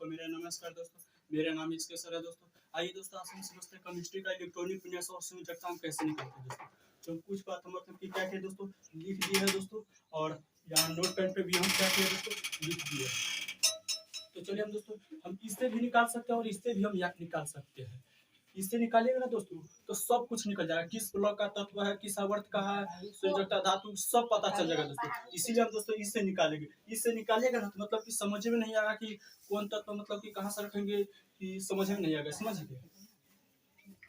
को मेरा नमस्कार दोस्तों। मेरा नाम इसके सर है दोस्तों। आइए दोस्तों, आज हम समझते हैं केमिस्ट्री का इलेक्ट्रॉनिक विन्यास और संयोजकता हम कैसे निकालते हैं दोस्तों। तो कुछ बात हम मतलब कि क्या दोस्तों लिख दिए है दोस्तों, और यहाँ नोट पेन पे भी हम क्या किए दोस्तों लिख दिए। तो चलिए हम दोस्तों, हम इससे भी निकाल सकते हैं और इससे भी हम याद निकाल सकते हैं। इससे निकालेगा ना दोस्तों तो सब कुछ निकल जाएगा, किस ब्लॉक का तत्व है, किस आवर्त का है, संयोजकता धातु सब पता चल जाएगा दोस्तों। इसीलिए हम दोस्तों इससे निकालेंगे। इससे निकालेगा ना तो मतलब कि समझ में नहीं आएगा कि कौन तत्व मतलब कि कहाँ से रखेंगे, कि समझ में नहीं आएगा। समझ गए?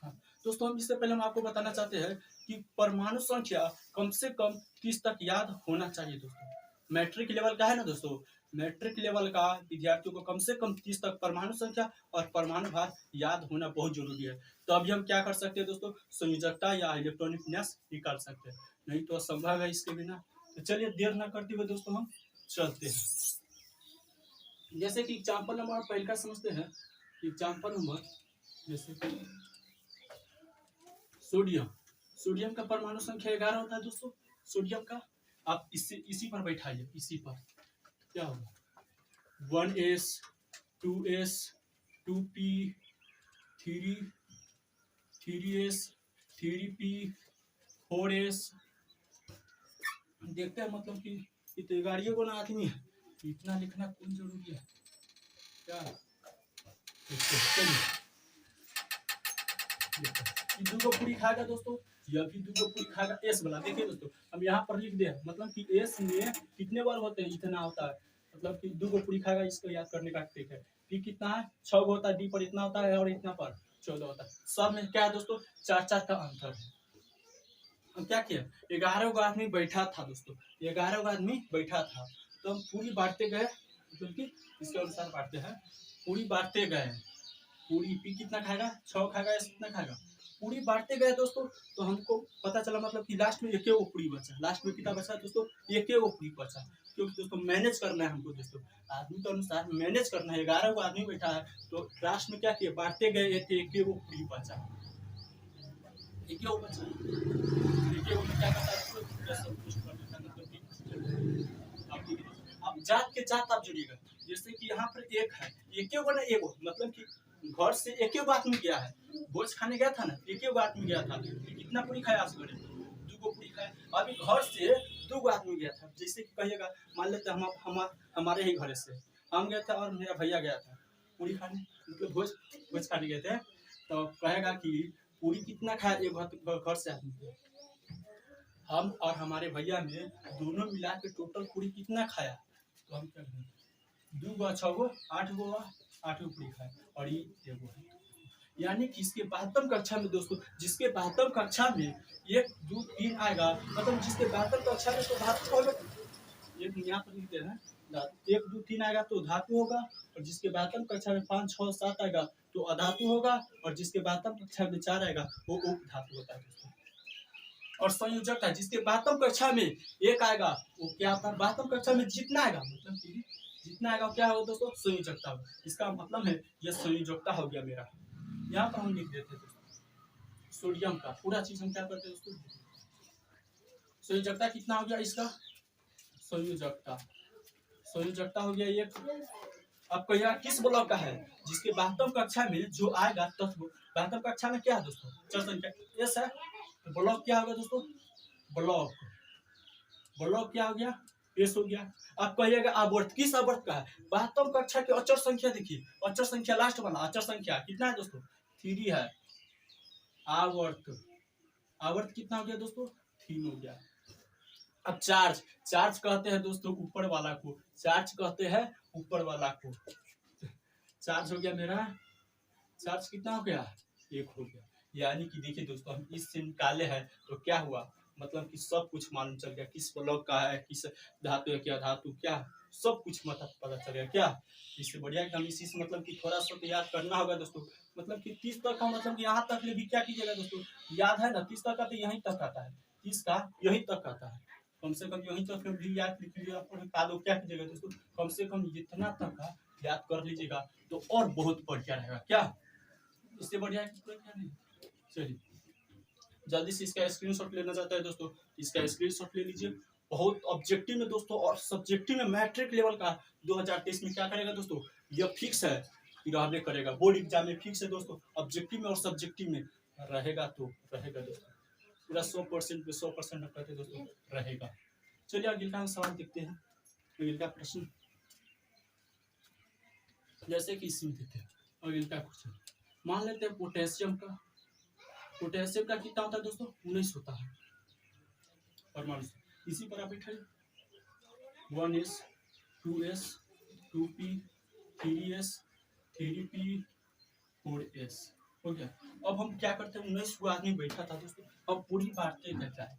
हाँ दोस्तों, हम इससे पहले हम आपको बताना चाहते हैं कि परमाणु संख्या कम से कम किस तक याद होना चाहिए दोस्तों। मैट्रिक लेवल का है ना दोस्तों, मैट्रिक लेवल का विद्यार्थियों को कम से कम 30 तक परमाणु संख्या और परमाणु भार याद होना बहुत जरूरी है। तो अभी हम क्या कर सकते हैं दोस्तों, संयोजकता या इलेक्ट्रॉनिक विन्यास निकाल सकते हैं, नहीं तो असंभव है इसके बिना। तो चलिए देर न करते हुए दोस्तों हम चलते हैं। जैसे कि एग्जाम्पल नंबर पहले का समझते हैं। एग्जाम्पल नंबर जैसे कि सोडियम, सोडियम का परमाणु संख्या 11 होता है दोस्तों। सोडियम का आप इसी पर बैठाइए, इसी पर क्या होगा 1s 2s 2p 3s 3p 4s। देखते हैं मतलब कि इतने गाड़ियों को ना आदमी है, इतना लिखना कौन जरूरी है क्या। दो को पूरी खाएगा दोस्तों, यह भी दो को पूरी खाएगा। एस वाला देखिए दोस्तों, हम यहाँ पर लिख दे मतलब कि एस में कितने बार होते हैं, इतना होता है। मतलब कि दो को पूरी खाएगा, इसको याद करने का ट्रिक है। पी कितना है 6 होता है, डी पर इतना होता है और इतना पर 14 होता है। सब में क्या है दोस्तों 4 का अंतर है। हम क्या किया 11 को आदमी बैठा था दोस्तों, 11 को आदमी बैठा था तो हम पूरी बांटते गए, क्योंकि इसके अनुसार बांटते हैं, पूरी बांटते गए। पूरी पी कितना खाएगा 6 खाएगा, एस कितना खाएगा, पूरी बांटते गए दोस्तों। तो हमको पता चला मतलब कि लास्ट में एक पूरी बचा। लास्ट में कितना बचा दोस्तों, एक पूरी बचा। क्योंकि दोस्तों मैनेज करना है हमको दोस्तों, आदमी के अनुसार मैनेज करना है। 11 को आदमी बैठा है तो लास्ट में क्या किया बांटते गए, एक पूरी बचा, एक बचा। क्या करता है अब जात के जात आप जुड़िएगा। जैसे कि यहाँ पर एक है, एक ना एगो मतलब कि घर से एक आदमी गया है, भोज खाने गया था ना, एक आदमी गया था। कितना पूरी खाया आज घरे, 2 पूरी खाया। अभी घर से 2 आदमी गया था। जैसे कि कहिएगा मान लेते हम हमारे ही घर से हम गए थे और मेरा भैया गया था पूरी खाने, मतलब भोज खाने गए थे। तो कहेगा कि पूरी कितना खाया एक घर से आदमी, हम और हमारे भैया में दोनों मिला के टोटल पूरी कितना खाया। तो हम क्या करें 2 6 8 पूरी खाए और ये एगो है। यानी कि इसके 72 कक्षा में दोस्तों, जिसके 72 कक्षा में 1 2 3 आएगा, मतलब जिसके 72 कक्षा में तो धातु होगा। एक यहाँ पर लिखते हैं 1 2 3 आएगा तो धातु होगा, और जिसके 72 कक्षा में 5 6 7 आएगा तो अधातु होगा, और जिसके 72 कक्षा में 4 आएगा वो उप धातु होता है दोस्तों। और संयोजक है, जिसके 72 कक्षा में 1 आएगा वो क्या होता है, 72 कक्षा में जितना आएगा मतलब कि जितना आएगा क्या होगा दोस्तों संयोजकता होगा। इसका मतलब है यह संयोजकता हो गया मेरा। यहाँ पर हम लिख देते हैं दोस्तों सोडियम का पूरा चीज हम क्या करते हैं दोस्तों, संयोजकता कितना हो गया इसका, संयोजकता हो गया 1। आपको यह किस ब्लॉक का है, जिसके 72 कक्षा में जो आएगा तत्व 72 कक्षा में क्या है दोस्तों चर संख्या एस है। तो ब्लॉक क्या होगा दोस्तों, ब्लॉक क्या हो गया एस हो गया। आप कहिएगा आवर्त किस आवर्त का है, 72 कक्षा की अचर संख्या देखिए, अचर संख्या लास्ट वाला अचर संख्या कितना है दोस्तों 3 है। आवर्त कितना हो गया दोस्तों 3 हो गया। अब चार्ज कहते हैं दोस्तों ऊपर वाला को, चार्ज कहते हैं ऊपर वाला को। चार्ज हो गया मेरा, चार्ज कितना हो गया 1 हो गया। यानी कि देखिए दोस्तों हम इससे निकाले हैं तो क्या हुआ, मतलब कि सब कुछ मालूम चल गया, किस ब्लॉक का है, किस धातु है, क्या धातु क्या सब कुछ मतलब पता चल गया क्या। इससे बढ़िया हम इसी से मतलब कि थोड़ा सा तो याद करना होगा दोस्तों। मतलब कि 30 तक का मतलब यहाँ तक भी क्या कीजिएगा दोस्तों, याद है ना 30 तक का तो यहीं तक आता है, 30 का यहीं तक आता है। कम से कम यहीं तक भी याद कीजिएगा, क्या कीजिएगा दोस्तों, कम से कम जितना तक का याद कर लीजिएगा तो और बहुत बढ़िया रहेगा क्या। इससे बढ़िया क्या नहीं। चलिए जल्दी से इसका स्क्रीनशॉट लेना चाहता है दोस्तों, इसका स्क्रीनशॉट ले लीजिए। बहुत ऑब्जेक्टिव में दोस्तों और सब्जेक्टिव में मैट्रिक लेवल का 2023 में क्या करेगा दोस्तों, यह फिक्स है कि रहबे करेगा, बोर्ड एग्जाम में फिक्स है दोस्तों, ऑब्जेक्टिव में और सब्जेक्टिव में रहेगा तो रहेगा दोस्तों, पूरा 100% पे 100% कहते दोस्तों रहेगा। चलिए अगले का सवाल देखते हैं। अगले का प्रश्न जैसे कि इसमें देते हैं, अगले का क्वेश्चन मान लेते हैं पोटेशियम का कितना होता है दोस्तों 19 होता है परमाणु। इसी पर आप बैठे 1s 2s 2p 3s 3p 4s हो गया। अब हम क्या करते हैं 19 को आदमी बैठा था दोस्तों, अब पूरी बांटते क्या है,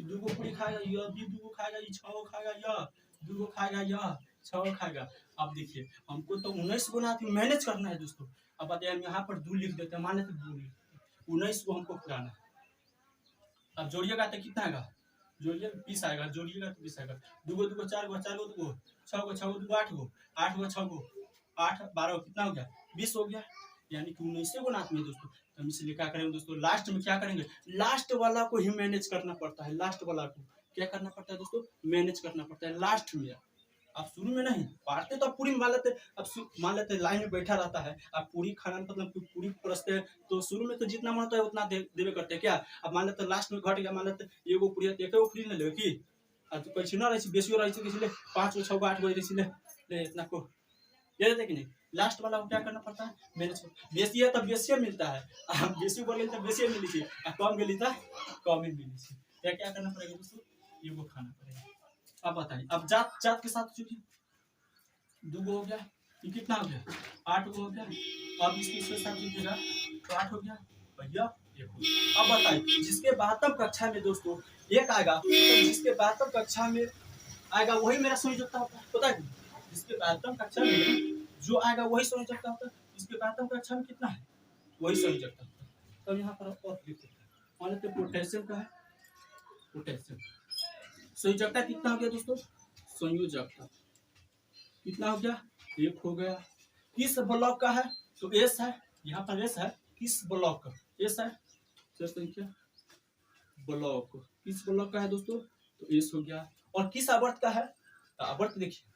दूगो पूरी खाएगा यह भी, दूगो खाएगा ये, 6 खाएगा यह, दूगो खाएगा यह, 6 खाएगा। अब देखिए हमको तो 19 गुना मैनेज करना है दोस्तों। अब बताइए हम यहाँ पर 2 लिख देते हैं, मान लेते 2 19 को हमको पुराना है। अब जोड़िएगा तो कितना आएगा, जोड़िएगा 20 आएगा, जोड़िएगा तो 20 आएगा। दूगो दूगो 4 गो, 4 गो दूगो 6 गो, 6 गो दूगो 8 गो, 8 गो 6 गो 8 12 कितना हो गया 20 हो गया, यानी कि 19 को नाथ में दोस्तों। हम इसलिए क्या करेंगे दोस्तों, लास्ट में क्या करेंगे, लास्ट वाला को ही मैनेज करना पड़ता है, लास्ट वाला को क्या करना पड़ता है दोस्तों, मैनेज करना पड़ता है लास्ट में। आप शुरू में नहीं पढ़ते तो आप पूरी मान लेते, अब मान लेते लाइन में बैठा रहता है, आप पूरी खाना मतलब पूरी परसते हैं तो शुरू में तो जितना मन होता है उतना देवे करते हैं क्या। अब मान लेते लास्ट में घट गया, मान लेते एगो पूरी है एक फ्री ना लेवे की, कैसे ना रही बेसियो रही इसलिए 5 गो 6 गो 8 गो इसलिए इतना को ये देते कि नहीं। लास्ट वाला को क्या करना पड़ता है मैनेज, बेसी है तो बेसिए मिलता है, बेसी बोल तो बेसिए मिली थी, कम मिली था कम ही मिली थी। क्या करना पड़ेगा दोस्तों, ये वो खाना पड़ेगा। अब बताइए, अब जात जात के साथ चुकी 2 गो हो गया, ये कितना हो गया 8 गो हो गया। अब इसके साथ जुड़ेगा तो 8 हो गया भैया 1 हो गया। अब बताइए जिसके 12वीं कक्षा में दोस्तों 1 आएगा, तो जिसके 12वीं कक्षा में आएगा वही मेरा संयोजकता होता है, पता है जिसके 12वीं कक्षा में जो आएगा वही संयोजकता होता है, जिसके 12वीं कक्षा में कितना है वही संयोजकता होता है। तो यहाँ पर और लिख देते हैं, मान लेते पोटेशियम का है, पोटेशियम संयोजकता कितना हो गया दोस्तों, संयोजकता कितना हो गया 1 हो गया। किस ब्लॉक का है तो एस है, यहाँ पर एस है, किस ब्लॉक का एस है, संख्या ब्लॉक किस ब्लॉक का है दोस्तों तो एस हो गया। और किस आवर्त का है, आवर्त देखिए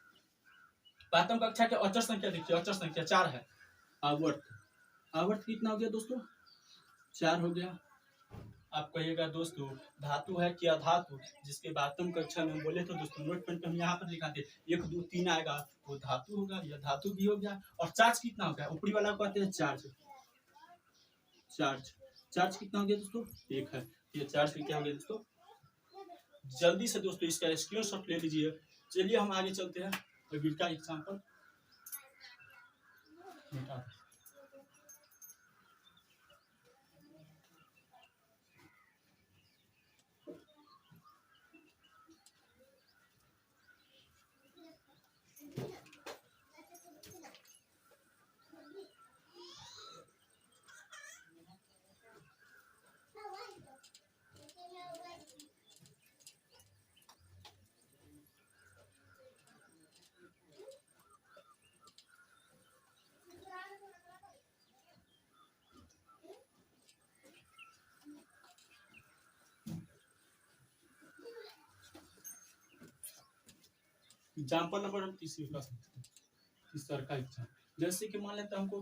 12वीं कक्षा के अचर संख्या देखिए, अचर संख्या 4 है, आवर्त आवर्त कितना हो गया दोस्तों 4 हो गया। आप कहिएगा दोस्तों धातु है क्या धातु, जिसके 12वीं कक्षा में बोले तो दोस्तों नोट पेन पे हम यहाँ पर दिखाते 1 2 3 आएगा वो धातु होगा, यह धातु भी हो गया। और चार्ज कितना हो गया, ऊपरी वाला को कहते हैं चार्ज, चार्ज चार्ज कितना हो गया दोस्तों 1 है, ये चार्ज क्या हो गया दोस्तों। जल्दी से दोस्तों इसका स्क्रीनशॉट ले लीजिए। चलिए हम आगे चलते हैं, अगले का एग्जाम्पल एग्जाम्पल नंबर हम तीसरी का का एग्जाम, जैसे कि मान लेते हैं हमको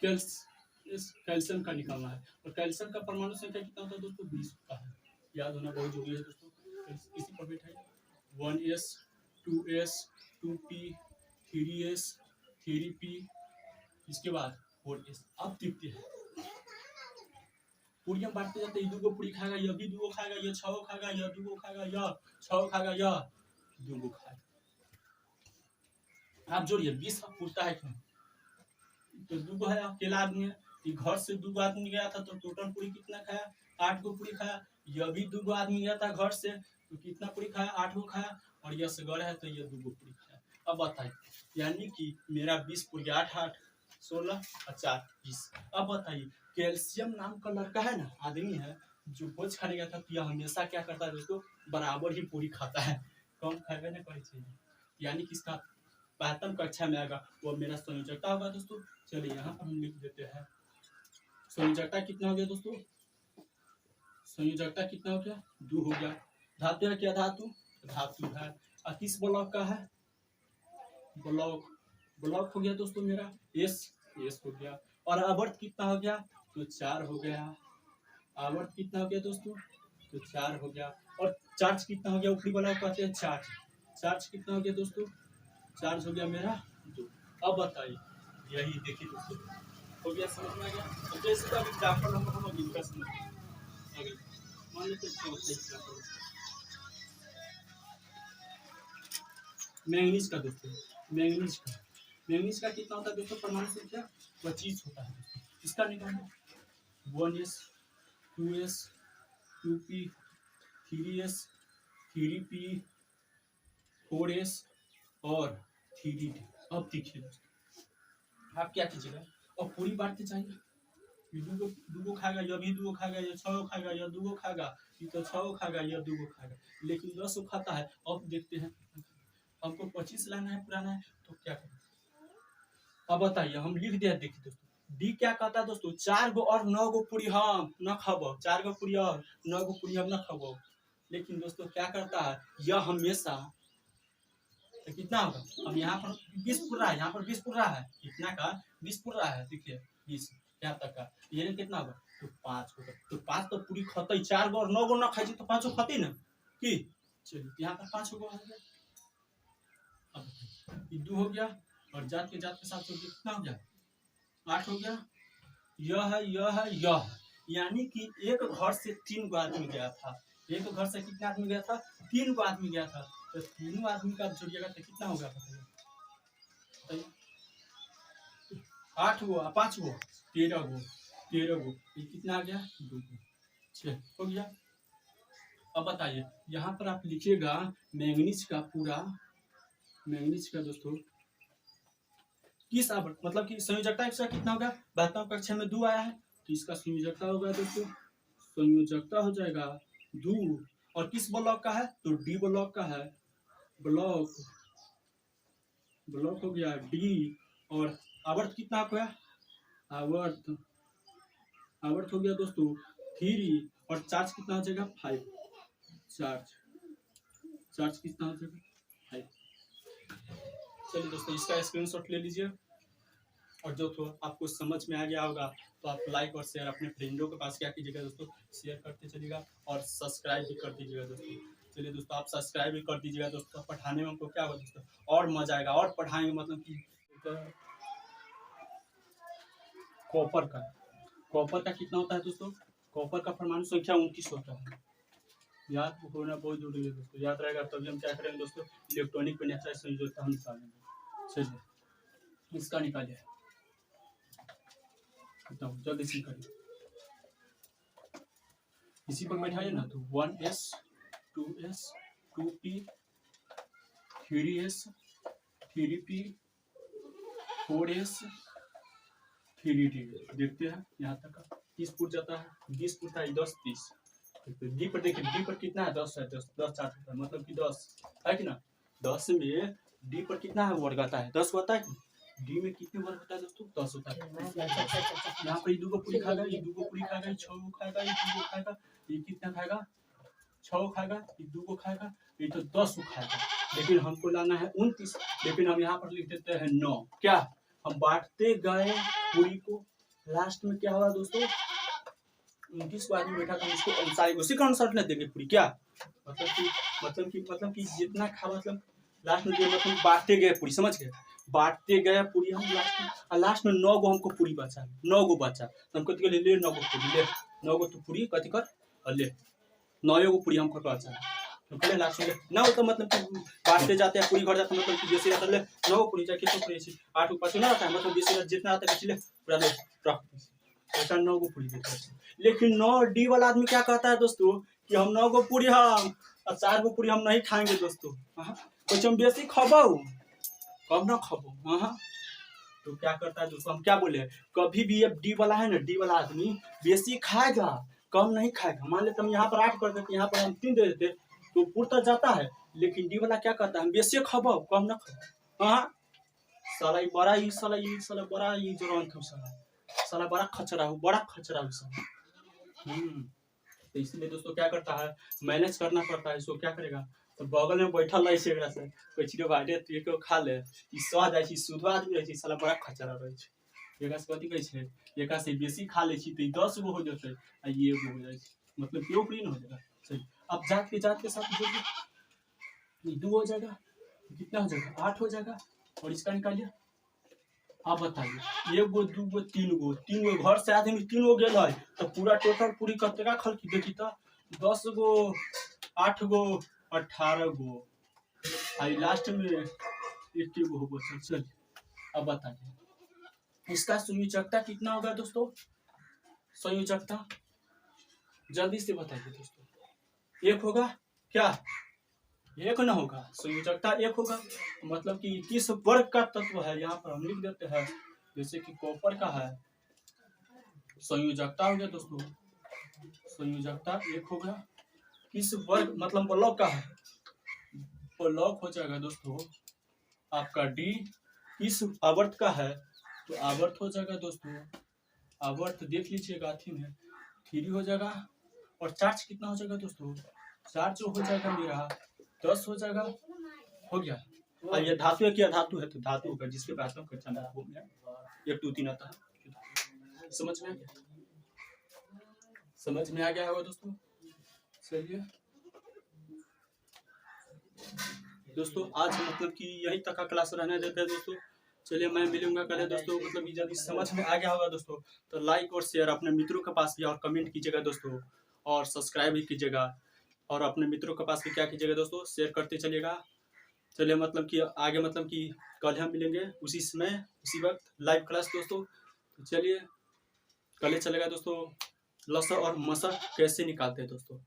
कैल्शियम का निकालना है, और कैल्शियम का परमाणु संख्या कितना होता है दोस्तों 20 होता है, याद होना बहुत जरूरी है दोस्तों। इसी पर बैठा है 1s 2s 2p 3s 3p इसके बाद 4s। अब देखते हैं पूरी हम बांटते जाते हैं, 2 गो पूरी खाएगा यह भी 2 गो खाएगा, यह 6 गो खाएगा, यह 2 गो खाएगा, यह 6 गो खाएगा, यह 2 गो खाएगा। आप जोड़िए 20 पूछता है क्यों, तो 2 गो है अकेला आदमी है, घर से 2 गो आदमी गया था तो टोटल पूरी कितना खाया 8 गो पूरी खाया। यह भी 2 गो आदमी गया था घर से तो कितना पूरी खाया 8 गो खाया, और यह से गड़ है तो यह 2 गो पूरी खाया। अब बताइए यानी कि मेरा 20 पूरी 8 8 16 और 4 20। अब बताइए कैल्शियम नाम का लड़का है ना, आदमी है जो भोज खाने गया था तो यह हमेशा क्या करता है दोस्तों बराबर ही पूरी खाता है, कम खाएगा ना कोई चीज, यानी कि इसका 12वीं कक्षा में आएगा वो मेरा संयोजकता होगा दोस्तों। चलिए यहाँ पर हम लिख देते हैं संयोजकता कितना हो गया दोस्तों, संयोजकता कितना हो गया 2 हो गया। धातु है क्या धातु, धातु है। और किस ब्लॉक का है ब्लॉक, ब्लॉक हो गया दोस्तों मेरा एस, एस हो गया। और आवर्त कितना हो गया, तो 4 हो गया। आवर्त कितना हो गया दोस्तों, तो 4 हो गया। और चार्ज कितना हो गया, ऊपरी वाला को कहते हैं चार्ज। चार्ज कितना हो गया दोस्तों, चार्ज हो गया मेरा 2। अब बताइए, यही देखिए दोस्तों हो गया, समझ में आ गया। अब जैसे का एग्जाम्पल हम अभी का समझ आगे मान लेते हैं एग्जाम्पल मैंगनीज का दोस्तों, मैंगनीज का, मैंगनीज का कितना होता है दोस्तों, परमाणु संख्या 25 होता है दोस्तों। इसका निकालो 1s 2s 2p 3s 3p 4s और 3d। अब देखिए दोस्तों आप क्या कीजिएगा, अब पूरी बांटते चाहिए, ये दूगो खाएगा, यह भी दूगो खाएगा, यह 6 खाएगा, यह दूगो खाएगा, ये तो 6 खाएगा, यह दूगो खाएगा, लेकिन 10 खाता है। अब देखते हैं हमको 25 लाना है, पुराना है, तो क्या करें। अब बताइए, हम लिख दिया, देखिए दोस्तों डी क्या कहता है दोस्तों, 4 गो और 9 गो पूरी हम न खाबो, 4 गो पूरी और 9 गो पूरी हम न खाबो। लेकिन दोस्तों क्या करता है, यह हमेशा तो कितना होगा, अब यहाँ पर 20 पूर रहा है, यहाँ पर 20 पूर रहा है, कितना का 20 पूर रहा है, देखिए 20 यहाँ तक का, ये कितना होगा, तो 5 होगा। तो 5 तो पूरी खते, 4 गो और 9 गो न खाई तो 5 गो खते ना की। चलिए यहाँ पर 5 गो हो गया। अब 2 हो गया और जात के साथ कितना हो गया, 8 हो गया। यह है, यह है, यह है, यानी कि एक घर से 3 गो आदमी गया था। एक घर से कितना आदमी गया था, 3 गो आदमी गया था। तो तीनों आदमी का जोड़िएगा तो कितना होगा, बताइए। 8 गो 5 गो 13 गो, 13 गो, ये कितना आ गया, 2 गो, 6 हो गया। अब बताइए, यहाँ पर आप लिखिएगा मैंगनीज का पूरा, मैंगनीज का दोस्तों किस आवर्त, मतलब कि संयोजकता इसका कितना होगा, 12 कक्षा में 2 आया है, तो इसका संयोजकता होगा दोस्तों, संयोजकता हो जाएगा 2। और किस ब्लॉक का है, तो डी ब्लॉक का है, ब्लॉक, ब्लॉक हो गया डी। और आवर्त कितना आपका, आवर्त, आवर्त हो गया दोस्तों 3। और चार्ज कितना हो जाएगा 5, चार्ज, चार्ज कितना हो जाएगा 5। चलिए दोस्तों इसका स्क्रीनशॉट ले लीजिए, और जो तो आपको समझ में आ गया होगा तो आप लाइक और शेयर अपने फ्रेंडों के पास क्या कीजिएगा दोस्तों, शेयर करते चलिएगा और सब्सक्राइब भी कर दीजिएगा दोस्तों। चलिए दोस्तों आप सब्सक्राइब भी कर दीजिएगा दोस्तों, पढ़ाने में हमको क्या होगा दोस्तों, और मजा आएगा, और पढ़ाएंगे, मतलब कि कॉपर का, कॉपर का कितना होता है दोस्तों, कॉपर का परमाणु संख्या 29 होता है। याद होना बहुत जरूरी है दोस्तों, याद रहेगा तभी हम क्या करेंगे दोस्तों, इलेक्ट्रॉनिक पे नेचुरल संयोजकता हम निकालेंगे। चलिए इसका निकालिए, जल्दी से करिए, इसी पर बैठाइए ना, तो 1s 2s 2p 3s 3p 4s 3d। देखते हैं यहाँ तक का 30 फुट जाता है, 20 फुट था, 10 30। डी पर देखिए, डी पर कितना है, 10 है, 10 10 4 है, मतलब कि 10 है कि ना, 10 में डी पर कितना है वर्ग आता है, 10 होता है कि डी में कितने वर्ग होता है दोस्तों, 10 होता है। यहाँ पर 2 गो पूरी खाएगा, ये 2 गो पूरी खाएगा, 6 गो खाएगा, ये 2 गो खाएगा, ये कितना खाएगा 6 खाएगा, ये 2 गो खाएगा, ये तो 10 खाएगा। लेकिन हमको लाना है 29, लेकिन हम यहाँ पर लिख देते हैं 9। क्या, हम बांटते गए पूरी को, लास्ट में क्या हुआ दोस्तों, 29 को आदमी बैठा था, उसको अनुसार उसी का अनुसार ले देंगे पूरी। क्या मतलब कि जितना खा, मतलब लास्ट में मतलब बांटते गए पूरी, समझ गए, बांटते गए पूरी हम लास्ट में 9 गो हमको पूरी बचा, 9 गो बचा, तो हमको ले ले 9 गो पूरी, ले 9 गो तो पूरी कथी कर, और ले 9 गो पूरी हमको बचा, तो पहले लास्ट में ना हो, तो मतलब कि बांटते जाते हैं पूरी घर जाते हैं, मतलब कि जैसे आता है 9 गो पूरी जाके, तो पूरी 8 ऊपर से ना आता है, मतलब जैसे जितना आता है ले पूरा ले रख, ऐसा 9 गो पूरी देते हैं। लेकिन 9 डी वाला आदमी क्या कहता है दोस्तों, कि हम 9 गो पूरी हम और 4 गो पूरी हम नहीं खाएंगे दोस्तों, कुछ हम बेसी खबो, कब ना खबो। हाँ, तो क्या करता है दोस्तों, हम क्या बोले, कभी भी अब डी वाला है ना, डी वाला आदमी बेसी खाएगा, कम नहीं खाएगा। मान लेते हम यहाँ पर 8 कर देते, यहाँ पर हम 3 दे देते, तो पूर्ता जाता है। लेकिन डी वाला क्या करता है, हम बेसी खबो, कम ना खबो। हाँ, साला बड़ा ही, साला बड़ा ही जरूरत है, साला बड़ा खचरा हो, बड़ा खचरा हो साला। तो इसलिए दोस्तों क्या करता है, मैनेज करना पड़ता है, इसको क्या करेगा, तो बगल में बैठल रहे छै एकरा से कोई चीज बाटे तू एको खा ले ई स्वाद जाय छै शुद्ध आदमी रहे छै साला बड़ा खचरा रहे छै एकरा से कथी कहै छै एकरा से बेसी खा ले छी तो 10 गो हो जते आ ये एगो हो जाय छै मतलब क्यों फ्री न हो जाएगा सही। अब जात के साथ जोड़िए ये 2 हो जाएगा कितना हो जाएगा 8 हो जाएगा और इसका निकालिए। आप बताइए एगो 2 गो 3 गो घर से आदमी 3 गो गेल है तो पूरा टोटल पूरी कतेका खल की देखी तो 10 गो 8 गो 18 गो आई लास्ट में 1 गो बचल। चलिए अब बताइए इसका संयोजकता कितना होगा दोस्तों संयोजकता जल्दी से बताइए दोस्तों 1 होगा क्या 1 न होगा संयोजकता 1 होगा मतलब कि किस वर्ग का तत्व है यहाँ पर हम लिख देते हैं जैसे कि कॉपर का है संयोजकता हो गया दोस्तों संयोजकता 1 होगा किस वर्ग मतलब ब्लॉक का है ब्लॉक हो जाएगा दोस्तों आपका डी किस आवर्त का है तो आवर्त हो जाएगा दोस्तों आवर्त देख लीजिएगा थी में 3 हो जाएगा और चार्ज कितना हो जाएगा दोस्तों चार्ज जो हो जाएगा मेरा 10 हो जाएगा हो गया। और ये धातु है क्या धातु है तो धातु होगा जिसके पास हम कक्षा में 1 2 3 आता है समझ में आ गया होगा दोस्तों। चलिए दोस्तों आज मतलब कि यही तक का क्लास रहने देते हैं दोस्तों। चलिए मैं मिलूंगा कल दोस्तों मतलब कि यदि समझ में आ गया होगा दोस्तों तो लाइक और शेयर अपने मित्रों के पास भी और कमेंट कीजिएगा दोस्तों और सब्सक्राइब भी कीजिएगा और अपने मित्रों के पास भी क्या कीजिएगा दोस्तों शेयर करते चलिएगा। चलिए मतलब कि आगे मतलब कि कल हम मिलेंगे उसी समय उसी वक्त लाइव क्लास दोस्तों। तो चलिए कल चलेगा दोस्तों लसर और मसर कैसे निकालते हैं दोस्तों।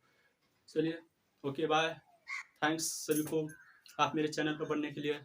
चलिए ओके बाय थैंक्स सभी को आप मेरे चैनल पर बनने के लिए।